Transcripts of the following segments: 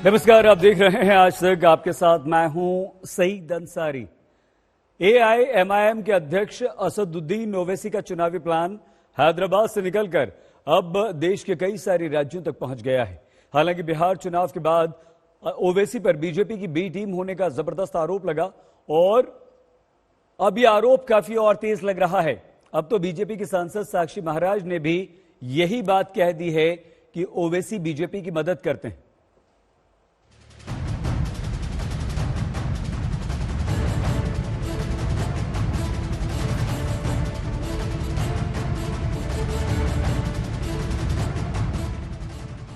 नमस्कार, आप देख रहे हैं आज तक। आपके साथ मैं हूं सईद अंसारी। एआईएमआईएम के अध्यक्ष असदुद्दीन ओवैसी का चुनावी प्लान हैदराबाद से निकलकर अब देश के कई सारे राज्यों तक पहुंच गया है। हालांकि बिहार चुनाव के बाद ओवैसी पर बीजेपी की बी टीम होने का जबरदस्त आरोप लगा और अब यह आरोप काफी और तेज लग रहा है। अब तो बीजेपी की सांसद साक्षी महाराज ने भी यही बात कह दी है कि ओवैसी बीजेपी की मदद करते हैं।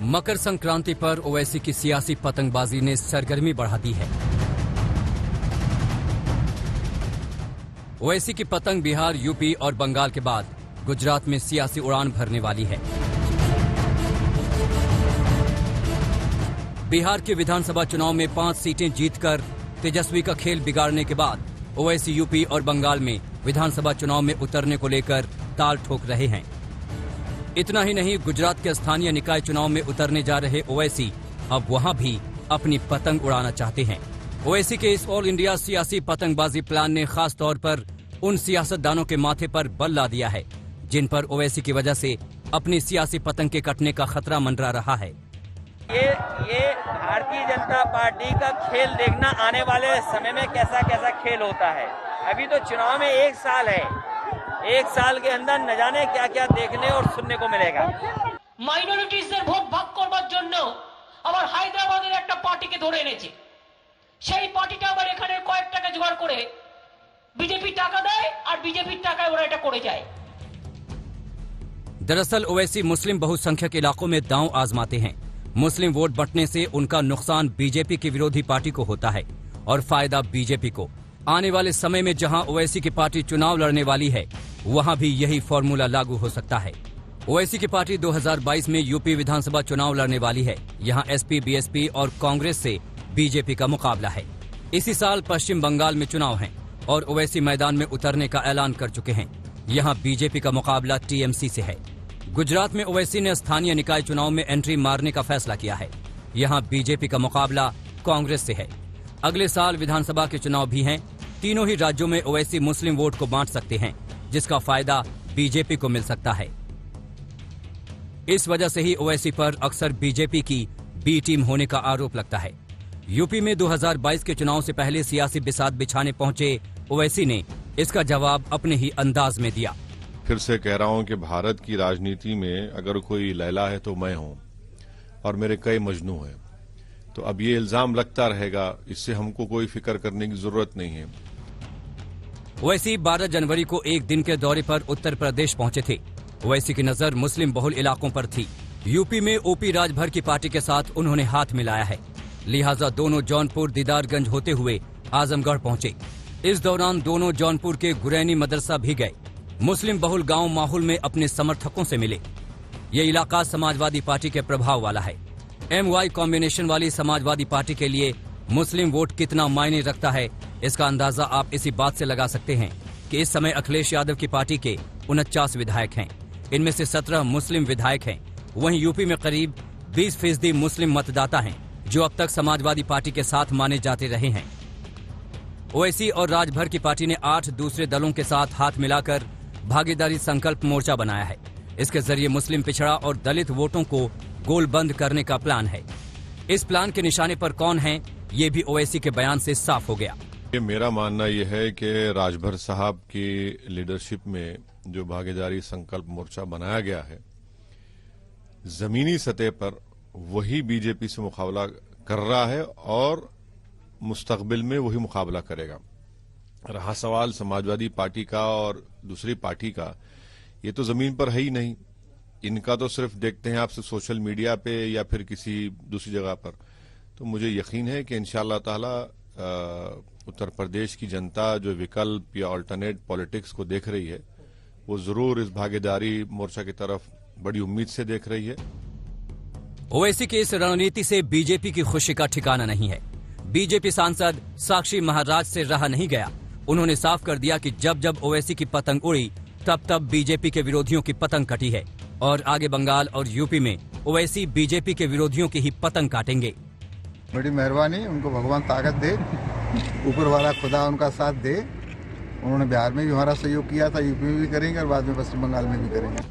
मकर संक्रांति पर ओवैसी की सियासी पतंगबाजी ने सरगर्मी बढ़ा दी है। ओवैसी की पतंग बिहार, यूपी और बंगाल के बाद गुजरात में सियासी उड़ान भरने वाली है। बिहार के विधानसभा चुनाव में 5 सीटें जीतकर तेजस्वी का खेल बिगाड़ने के बाद ओवैसी यूपी और बंगाल में विधानसभा चुनाव में उतरने को लेकर ताल ठोक रहे हैं। इतना ही नहीं, गुजरात के स्थानीय निकाय चुनाव में उतरने जा रहे ओवैसी अब वहां भी अपनी पतंग उड़ाना चाहते हैं। ओवैसी के इस ऑल इंडिया सियासी पतंगबाजी प्लान ने खास तौर पर उन सियासतदानों के माथे पर बल ला दिया है जिन पर ओवैसी की वजह से अपनी सियासी पतंग के कटने का खतरा मंडरा रहा है। ये भारतीय जनता पार्टी का खेल देखना आने वाले समय में कैसा कैसा खेल होता है। अभी तो चुनाव में 1 साल है, 1 साल के अंदर न जाने क्या क्या देखने और सुनने को मिलेगा। মাইনরিটিসদের ভোট ভাগ করবার জন্য আবার হায়দ্রাবাদের একটা পার্টিকে ধরে এনেছে। সেই পার্টিটা আবার এখানে কয়েক টাকা জোগাড় করে বিজেপি টাকা দেয় আর বিজেপির টাকায় ওরা এটা করে যায়। दरअसल ओवैसी मुस्लिम बहुसंख्यक इलाकों में दांव आजमाते हैं। मुस्लिम वोट बंटने से उनका नुकसान बीजेपी की विरोधी पार्टी को होता है और फायदा बीजेपी को। आने वाले समय में जहां ओवैसी की पार्टी चुनाव लड़ने वाली है, वहां भी यही फॉर्मूला लागू हो सकता है। ओवैसी की पार्टी 2022 में यूपी विधानसभा चुनाव लड़ने वाली है। यहां एसपी, बीएसपी और कांग्रेस से बीजेपी का मुकाबला है। इसी साल पश्चिम बंगाल में चुनाव हैं और ओवैसी मैदान में उतरने का ऐलान कर चुके हैं। यहां बीजेपी का मुकाबला टीएमसी से है। गुजरात में ओवैसी ने स्थानीय निकाय चुनाव में एंट्री मारने का फैसला किया है। यहां बीजेपी का मुकाबला कांग्रेस से है। अगले साल विधानसभा के चुनाव भी हैं। तीनों ही राज्यों में ओवैसी मुस्लिम वोट को बांट सकते हैं, जिसका फायदा बीजेपी को मिल सकता है। इस वजह से ही ओवैसी पर अक्सर बीजेपी की बी टीम होने का आरोप लगता है। यूपी में 2022 के चुनाव से पहले सियासी बिसात बिछाने पहुंचे ओवैसी ने इसका जवाब अपने ही अंदाज में दिया। फिर से कह रहा हूं कि भारत की राजनीति में अगर कोई लैला है तो मैं हूं और मेरे कई मजनू हैं। तो अब ये इल्जाम लगता रहेगा, इससे हमको कोई फिक्र करने की जरूरत नहीं है। ओवैसी 12 जनवरी को एक दिन के दौरे पर उत्तर प्रदेश पहुंचे थे। ओवैसी की नजर मुस्लिम बहुल इलाकों पर थी। यूपी में ओपी राजभर की पार्टी के साथ उन्होंने हाथ मिलाया है, लिहाजा दोनों जौनपुर दीदारगंज होते हुए आजमगढ़ पहुंचे। इस दौरान दोनों जौनपुर के गुरैनी मदरसा भी गए। मुस्लिम बहुल गांव माहौल में अपने समर्थकों से मिले। ये इलाका समाजवादी पार्टी के प्रभाव वाला है। MY कॉम्बिनेशन वाली समाजवादी पार्टी के लिए मुस्लिम वोट कितना मायने रखता है, इसका अंदाजा आप इसी बात से लगा सकते हैं कि इस समय अखिलेश यादव की पार्टी के 49 विधायक हैं। इनमें से 17 मुस्लिम विधायक हैं। वहीं यूपी में करीब 20% मुस्लिम मतदाता हैं, जो अब तक समाजवादी पार्टी के साथ माने जाते रहे हैं। ओवैसी और राजभर की पार्टी ने 8 दूसरे दलों के साथ हाथ मिलाकर भागीदारी संकल्प मोर्चा बनाया है। इसके जरिए मुस्लिम पिछड़ा और दलित वोटों को गोलबंद करने का प्लान है। इस प्लान के निशाने पर कौन है, ये भी ओवैसी के बयान से साफ हो गया। मेरा मानना यह है कि राजभर साहब की लीडरशिप में जो भागीदारी संकल्प मोर्चा बनाया गया है, जमीनी सतह पर वही बीजेपी से मुकाबला कर रहा है और मुस्तकबिल में वही मुकाबला करेगा। रहा सवाल समाजवादी पार्टी का और दूसरी पार्टी का, ये तो जमीन पर है ही नहीं। इनका तो सिर्फ देखते हैं आपसे सोशल मीडिया पे या फिर किसी दूसरी जगह पर। तो मुझे यकीन है कि इंशाअल्लाह ताला उत्तर प्रदेश की जनता जो विकल्प या अल्टरनेट पॉलिटिक्स को देख रही है, वो जरूर इस भागीदारी मोर्चा की तरफ बड़ी उम्मीद से देख रही है। ओवैसी की इस रणनीति से बीजेपी की खुशी का ठिकाना नहीं है। बीजेपी सांसद साक्षी महाराज से रहा नहीं गया। उन्होंने साफ कर दिया कि जब जब ओवैसी की पतंग उड़ी, तब तब बीजेपी के विरोधियों की पतंग कटी है और आगे बंगाल और यूपी में ओवैसी बीजेपी के विरोधियों की ही पतंग काटेंगे। बड़ी मेहरबानी, उनको भगवान ताकत दे, ऊपर वाला खुदा उनका साथ दे। उन्होंने बिहार में भी हमारा सहयोग किया था, यूपी में भी करेंगे और बाद में पश्चिम बंगाल में भी करेंगे।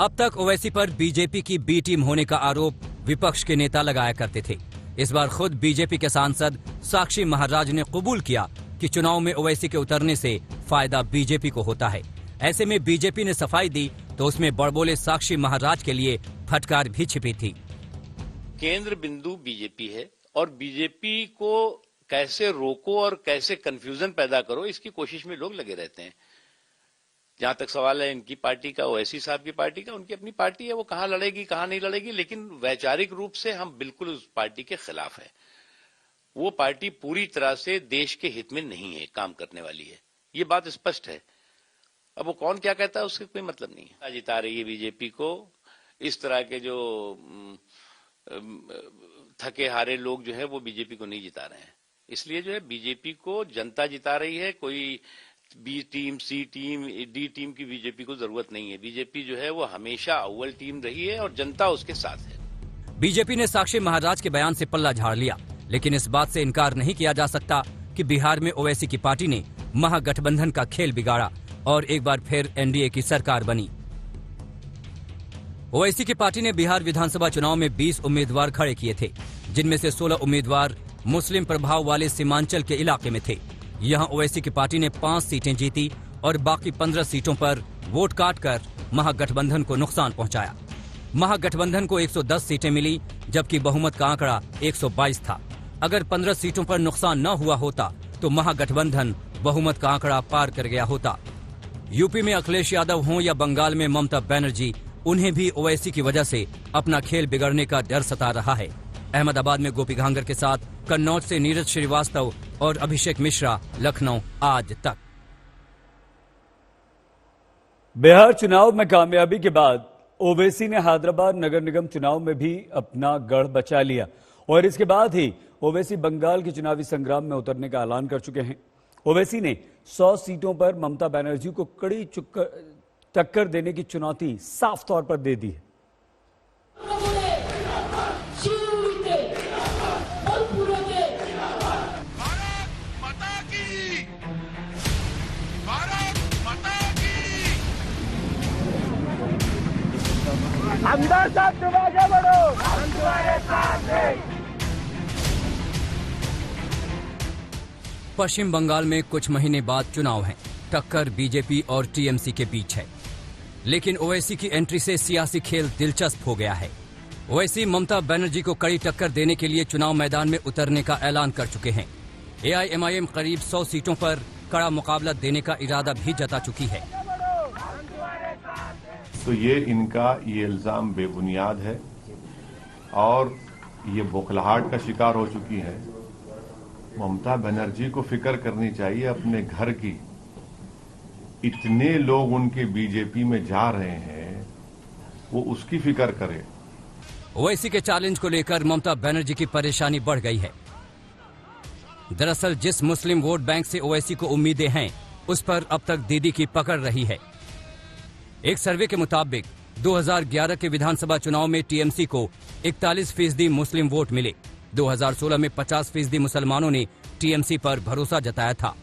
अब तक ओवैसी पर बीजेपी की बी टीम होने का आरोप विपक्ष के नेता लगाया करते थे। इस बार खुद बीजेपी के सांसद साक्षी महाराज ने कबूल किया कि चुनाव में ओवैसी के उतरने से फायदा बीजेपी को होता है। ऐसे में बीजेपी ने सफाई दी तो उसमें बड़बोले साक्षी महाराज के लिए फटकार भी छिपी थी। केंद्र बिंदु बीजेपी है और बीजेपी को कैसे रोको और कैसे कंफ्यूजन पैदा करो, इसकी कोशिश में लोग लगे रहते हैं। जहां तक सवाल है इनकी पार्टी का, ओवैसी साहब की पार्टी का, उनकी अपनी पार्टी है, वो कहां लड़ेगी कहां नहीं लड़ेगी, लेकिन वैचारिक रूप से हम बिल्कुल उस पार्टी के खिलाफ है। वो पार्टी पूरी तरह से देश के हित में नहीं है, काम करने वाली है, ये बात स्पष्ट है। अब वो कौन क्या कहता है उससे कोई मतलब नहीं है। जिता रही है बीजेपी को, इस तरह के जो थके हारे लोग जो है वो बीजेपी को नहीं जिता रहे हैं। इसलिए जो है बीजेपी को जनता जिता रही है, कोई बी टीम, सी टीम, डी टीम की बीजेपी को जरूरत नहीं है। बीजेपी जो है वो हमेशा अव्वल टीम रही है और जनता उसके साथ है। बीजेपी ने साक्षी महाराज के बयान से पल्ला झाड़ लिया, लेकिन इस बात से इनकार नहीं किया जा सकता कि बिहार में ओवैसी की पार्टी ने महागठबंधन का खेल बिगाड़ा और एक बार फिर एनडीए की सरकार बनी। ओवैसी की पार्टी ने बिहार विधानसभा चुनाव में 20 उम्मीदवार खड़े किए थे, जिनमें से 16 उम्मीदवार मुस्लिम प्रभाव वाले सीमांचल के इलाके में थे। यहां ओवैसी की पार्टी ने 5 सीटें जीती और बाकी 15 सीटों पर वोट काटकर महागठबंधन को नुकसान पहुंचाया। महागठबंधन को 110 सीटें मिली, जबकि बहुमत का आंकड़ा 122 था। अगर 15 सीटों पर नुकसान न हुआ होता तो महागठबंधन बहुमत का आंकड़ा पार कर गया होता। यूपी में अखिलेश यादव हों या बंगाल में ममता बनर्जी, उन्हें भी ओवैसी की वजह से अपना खेल बिगड़ने का डर सता रहा है। अहमदाबाद में गोपी घांगर के साथ कन्नौज से नीरज श्रीवास्तव और अभिषेक मिश्रा, लखनऊ आज तक। बिहार चुनाव में कामयाबी के बाद ओवैसी ने हैदराबाद नगर निगम चुनाव में भी अपना गढ़ बचा लिया और इसके बाद ही ओवैसी बंगाल के चुनावी संग्राम में उतरने का ऐलान कर चुके हैं। ओवैसी ने 100 सीटों पर ममता बनर्जी को कड़ी टक्कर देने की चुनौती साफ तौर पर दे दी है। अंदर साथ तुम आगे बढ़ो, हम तुम्हारे साथ हैं। पश्चिम बंगाल में कुछ महीने बाद चुनाव हैं। टक्कर बीजेपी और टीएमसी के बीच है, लेकिन ओवैसी की एंट्री से सियासी खेल दिलचस्प हो गया है। ओवैसी ममता बनर्जी को कड़ी टक्कर देने के लिए चुनाव मैदान में उतरने का ऐलान कर चुके हैं। एआईएमआईएम करीब 100 सीटों पर कड़ा मुकाबला देने का इरादा भी जता चुकी है। तो ये इल्जाम बेबुनियाद है और ये बौखलाहट का शिकार हो चुकी है। ममता बनर्जी को फिक्र करनी चाहिए अपने घर की। इतने लोग उनके बीजेपी में जा रहे हैं, वो उसकी फिक्र करे। ओवैसी के चैलेंज को लेकर ममता बनर्जी की परेशानी बढ़ गई है। दरअसल जिस मुस्लिम वोट बैंक से ओवैसी को उम्मीदें हैं, उस पर अब तक दीदी की पकड़ रही है। एक सर्वे के मुताबिक 2011 के विधानसभा चुनाव में टीएमसी को 41% मुस्लिम वोट मिले। 2016 में 50% मुसलमानों ने टीएमसी पर भरोसा जताया था।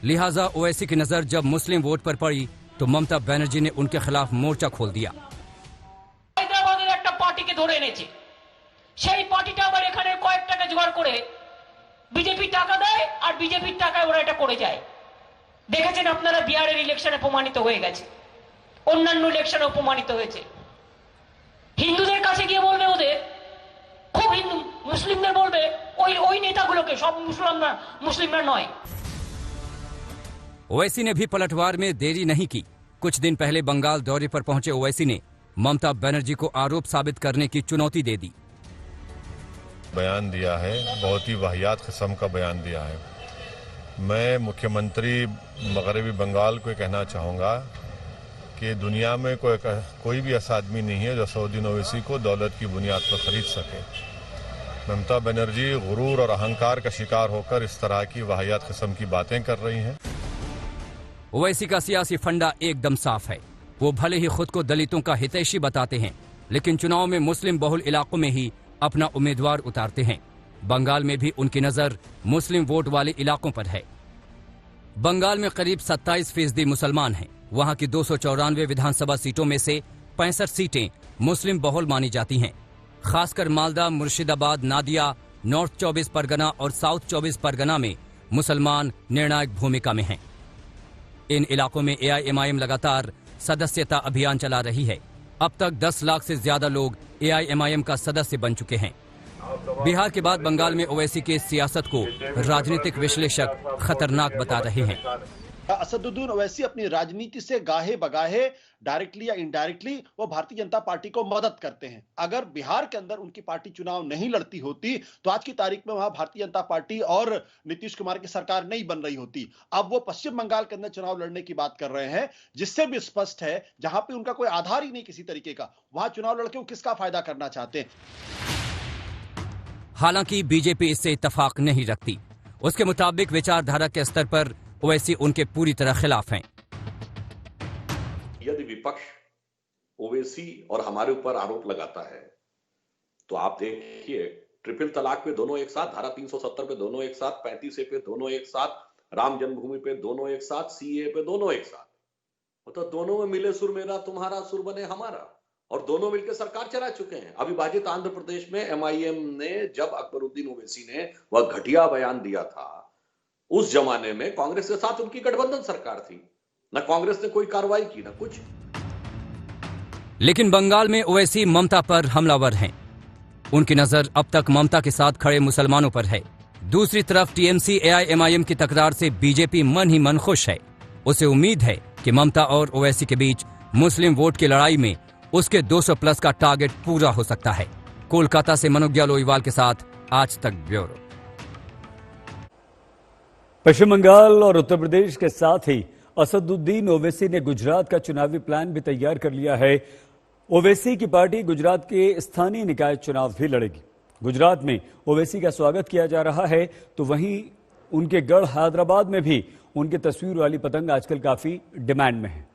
लिहाजा ओवैसी की नजर जब मुस्लिम वोट पर पड़ी तो ममता बनर्जी ने उनके खिलाफ मोर्चा खोल दिया। হায়দ্রাবাদের একটা পার্টিকে ধরে এনেছে, সেই পার্টিটা আবার এখানে কয়েক টাকা জোগাড় করে বিজেপি টাকা দেয় আর বিজেপির টাকায় ওরা এটা করে যায়। দেখেছেন আপনারা, বিহারের ইলেকশনে প্রমাণিত হয়ে গেছে, অন্যান্য ইলেকশনে প্রমাণিত হয়েছে। হিন্দুদের কাছে গিয়ে বলবে, ওদের খুব হিন্দু মুসলিমদের বলবে ওই নেতাগুলোকে, সব মুসলিমরা নয়। ओवैसी ने भी पलटवार में देरी नहीं की। कुछ दिन पहले बंगाल दौरे पर पहुंचे ओवैसी ने ममता बनर्जी को आरोप साबित करने की चुनौती दे दी। बयान दिया है, बहुत ही वाहियात किस्म का बयान दिया है। मैं मुख्यमंत्री मगरबी बंगाल को कहना चाहूँगा कि दुनिया में कोई भी ऐसा आदमी नहीं है जो सऊदी ओवैसी को दौलत की बुनियाद पर खरीद सके। ममता बनर्जी गुरूर और अहंकार का शिकार होकर इस तरह की वाहियात किस्म की बातें कर रही हैं। ओवैसी का सियासी फंडा एकदम साफ है। वो भले ही खुद को दलितों का हितैषी बताते हैं, लेकिन चुनाव में मुस्लिम बहुल इलाकों में ही अपना उम्मीदवार उतारते हैं। बंगाल में भी उनकी नजर मुस्लिम वोट वाले इलाकों पर है। बंगाल में करीब 27% मुसलमान हैं। वहां की 294 विधानसभा सीटों में से 65 सीटें मुस्लिम बहुल मानी जाती हैं। खासकर मालदा, मुर्शिदाबाद, नादिया, नॉर्थ 24 परगना और साउथ 24 परगना में मुसलमान निर्णायक भूमिका में हैं। इन इलाकों में एआईएमआईएम लगातार सदस्यता अभियान चला रही है। अब तक 10 लाख से ज्यादा लोग एआईएमआईएम का सदस्य बन चुके हैं। बिहार के बाद बंगाल में ओवैसी की सियासत को राजनीतिक विश्लेषक खतरनाक बता रहे हैं। असदुद्दीन ओवैसी अपनी राजनीति से गाहे बगाहे डायरेक्टली या इनडायरेक्टली वो भारतीय जनता पार्टी को मदद करते हैं। अगर बिहार के अंदर उनकी पार्टी चुनाव नहीं लड़ती होती तो आज की तारीख में वहां भारतीय जनता पार्टी और नीतीश कुमार की सरकार नहीं बन रही होती। अब वो पश्चिम बंगाल के अंदर चुनाव लड़ने की बात कर रहे हैं, जिससे भी स्पष्ट है जहां पे उनका कोई आधार ही नहीं किसी तरीके का, वहां चुनाव लड़के वो किसका फायदा करना चाहते हैं। हालांकि बीजेपी इससे इत्तेफाक नहीं रखती। उसके मुताबिक विचारधारा के स्तर पर ओवैसी उनके पूरी तरह खिलाफ हैं। यदि विपक्ष ओवैसी और हमारे ऊपर आरोप लगाता है तो आप देखिए ट्रिपल तलाक पे दोनों एक साथ, धारा 370 पे दोनों एक साथ, 35A पे दोनों एक साथ, राम जन्मभूमि पे दोनों एक साथ, सीए पे दोनों एक साथ। तो दोनों में मिले सुर मेरा तुम्हारा सुर बने हमारा, और दोनों मिलकर सरकार चला चुके हैं। अविभाजित आंध्र प्रदेश में एमआईएम ने जब अकबरुद्दीन ओवैसी ने वह घटिया बयान दिया था, उस जमाने में कांग्रेस के साथ उनकी गठबंधन सरकार थी, न कांग्रेस ने कोई कार्रवाई की न कुछ। लेकिन बंगाल में ओवैसी ममता पर हमलावर हैं। उनकी नजर अब तक ममता के साथ खड़े मुसलमानों पर है। दूसरी तरफ टीएमसी एआईएमआईएम की तकरार से बीजेपी मन ही मन खुश है। उसे उम्मीद है कि ममता और ओवैसी के बीच मुस्लिम वोट की लड़ाई में उसके 200+ का टारगेट पूरा हो सकता है। कोलकाता से मनोज्ञा लोईवाल के साथ आज तक ब्यूरो। पश्चिम बंगाल और उत्तर प्रदेश के साथ ही असदुद्दीन ओवैसी ने गुजरात का चुनावी प्लान भी तैयार कर लिया है। ओवैसी की पार्टी गुजरात के स्थानीय निकाय चुनाव भी लड़ेगी। गुजरात में ओवैसी का स्वागत किया जा रहा है, तो वहीं उनके गढ़ हैदराबाद में भी उनकी तस्वीर वाली पतंग आजकल काफी डिमांड में है।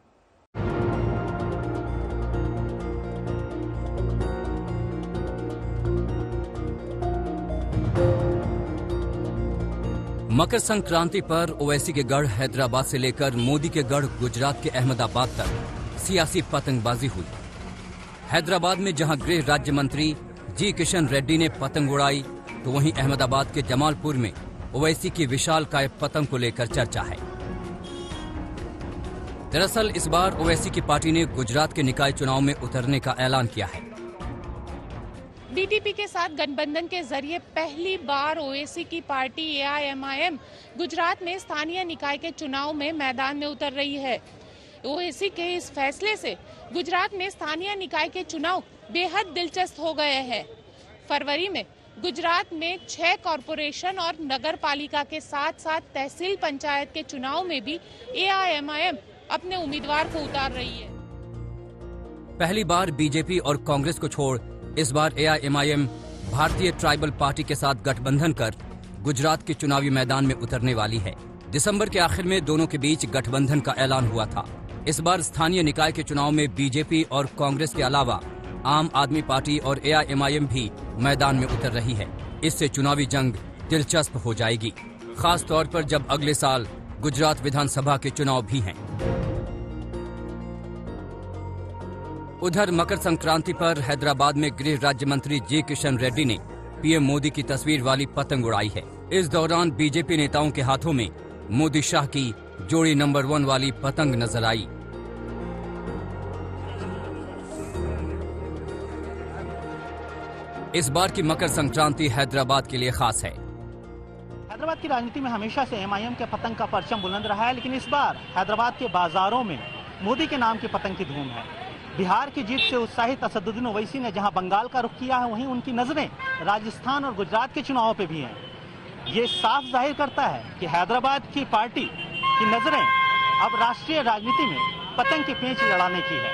मकर संक्रांति पर ओवैसी के गढ़ हैदराबाद से लेकर मोदी के गढ़ गुजरात के अहमदाबाद तक सियासी पतंगबाजी हुई। हैदराबाद में जहां गृह राज्य मंत्री जी किशन रेड्डी ने पतंग उड़ाई, तो वहीं अहमदाबाद के जमालपुर में ओवैसी की विशालकाय पतंग को लेकर चर्चा है। दरअसल इस बार ओवैसी की पार्टी ने गुजरात के निकाय चुनाव में उतरने का ऐलान किया है। बीटीपी के साथ गठबंधन के जरिए पहली बार ओवैसी की पार्टी एआईएमआईएम गुजरात में स्थानीय निकाय के चुनाव में मैदान में उतर रही है। ओवैसी के इस फैसले से गुजरात में स्थानीय निकाय के चुनाव बेहद दिलचस्प हो गए हैं। फरवरी में गुजरात में 6 कॉरपोरेशन और नगर पालिका के साथ साथ तहसील पंचायत के चुनाव में भी एआईएमआईएम अपने उम्मीदवार को उतार रही है। पहली बार बीजेपी और कांग्रेस को छोड़ इस बार एआईएमआईएम भारतीय ट्राइबल पार्टी के साथ गठबंधन कर गुजरात के चुनावी मैदान में उतरने वाली है। दिसंबर के आखिर में दोनों के बीच गठबंधन का ऐलान हुआ था। इस बार स्थानीय निकाय के चुनाव में बीजेपी और कांग्रेस के अलावा आम आदमी पार्टी और एआईएमआईएम भी मैदान में उतर रही है। इससे चुनावी जंग दिलचस्प हो जाएगी, खास तौर पर जब अगले साल गुजरात विधानसभा के चुनाव भी हैं। उधर मकर संक्रांति पर हैदराबाद में गृह राज्य मंत्री जी किशन रेड्डी ने पीएम मोदी की तस्वीर वाली पतंग उड़ाई है। इस दौरान बीजेपी नेताओं के हाथों में मोदी शाह की जोड़ी नंबर 1 वाली पतंग नजर आई। इस बार की मकर संक्रांति हैदराबाद के लिए खास है। हैदराबाद की राजनीति में हमेशा से एमआईएम के पतंग का परचम बुलंद रहा है, लेकिन इस बार हैदराबाद के बाजारों में मोदी के नाम की पतंग की धूम है। बिहार की जीत से उत्साहित असदुद्दीन ओवैसी ने जहां बंगाल का रुख किया है, वहीं उनकी नजरें राजस्थान और गुजरात के चुनावों पे भी हैं। ये साफ जाहिर करता है कि हैदराबाद की पार्टी की नजरें अब राष्ट्रीय राजनीति में पतंग की पेंच लड़ाने की है।